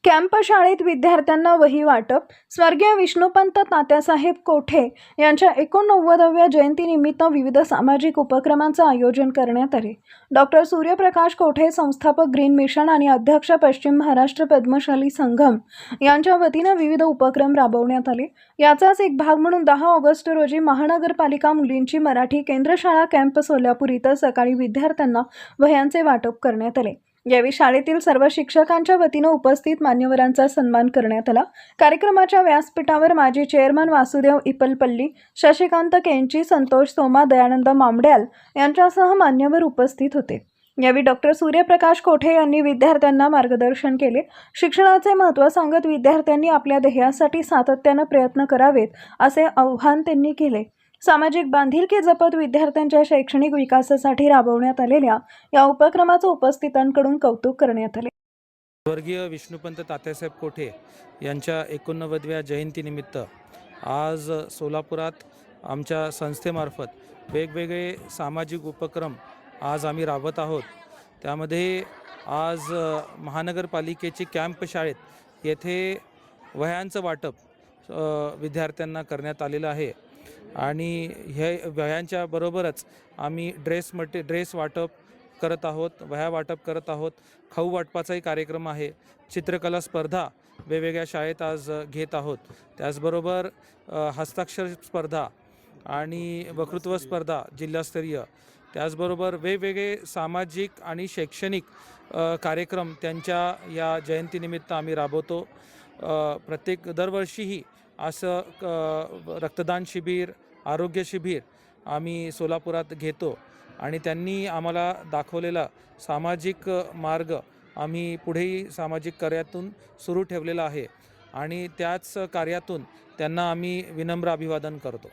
Camp शाळेत विद्यार्थ्यांना वही वाटप. स्वर्गीय विष्णुपंत तात्यासाहेब कोठे यांच्या 89व्या जयंतीनिमित्त विविध सामाजिक उपक्रमांचं आयोजन करण्यात आले. डॉक्टर सूर्यप्रकाश कोठे, संस्थापक ग्रीन मिशन आणि अध्यक्ष पश्चिम महाराष्ट्र पद्मशाली संघम यांच्या वतीनं विविध उपक्रम राबवण्यात आले. याचाच एक भाग म्हणून 10 ऑगस्ट रोजी महानगरपालिका मुलींची मराठी केंद्र शाळा कॅम्प सोलापूर इथं सकाळी विद्यार्थ्यांना वह्यांचे वाटप करण्यात आले. यावेळी शाळेतील सर्व शिक्षकांच्या वतीनं उपस्थित मान्यवरांचा सन्मान करण्यात आला. कार्यक्रमाच्या व्यासपीठावर माजी चेअरमन वासुदेव इपलपल्ली, शशिकांत केंची, संतोष सोमा, दयानंद मामड्याल यांच्यासह मान्यवर उपस्थित होते. यावेळी डॉक्टर सूर्यप्रकाश कोठे यांनी विद्यार्थ्यांना मार्गदर्शन केले. शिक्षणाचे महत्त्व सांगत विद्यार्थ्यांनी आपल्या ध्येयासाठी सातत्यानं प्रयत्न करावेत असे आवाहन त्यांनी केले. सामाजिक बांधिलकी जपत विद्यार्थ्यांच्या शैक्षणिक विकासासाठी राबवण्यात आलेल्या या उपक्रमाचं उपस्थितांकडून कौतुक करण्यात आले. स्वर्गीय विष्णुपंत तात्यासाहेब कोठे यांच्या 89व्या जयंतीनिमित्त आज सोलापुरात आमच्या संस्थेमार्फत वेगवेगळे सामाजिक उपक्रम आज आम्ही राबवत आहोत. त्यामध्ये आज महानगरपालिकेची कॅम्प शाळेत येथे वह्यांचं वाटप विद्यार्थ्यांना करण्यात आलेलं आहे आणि हे वह्यांच्या बरोबरच आम्ही ड्रेस वाटप करत आहोत, वह्या वाटप करत आहोत. खाऊ वाटपाचाही कार्यक्रम आहे. चित्रकला स्पर्धा वेगवेगळ्या शाळेत आज घेत आहोत. त्याचबरोबर हस्ताक्षर स्पर्धा आणि वक्तृत्व स्पर्धा जिल्हास्तरीय, त्याचबरोबर वेगवेगळे सामाजिक आणि शैक्षणिक कार्यक्रम त्यांच्या या जयंतीनिमित्त आम्ही राबवतो. दरवर्षीही असं रक्तदान शिबिर, आरोग्य शिबिर आम्ही सोलापुरात घेतो आणि त्यांनी आम्हाला दाखवलेला सामाजिक मार्ग आम्ही पुढेही सामाजिक कार्यातून सुरू ठेवलेला आहे आणि त्याच कार्यातून त्यांना आम्ही विनम्र अभिवादन करतो.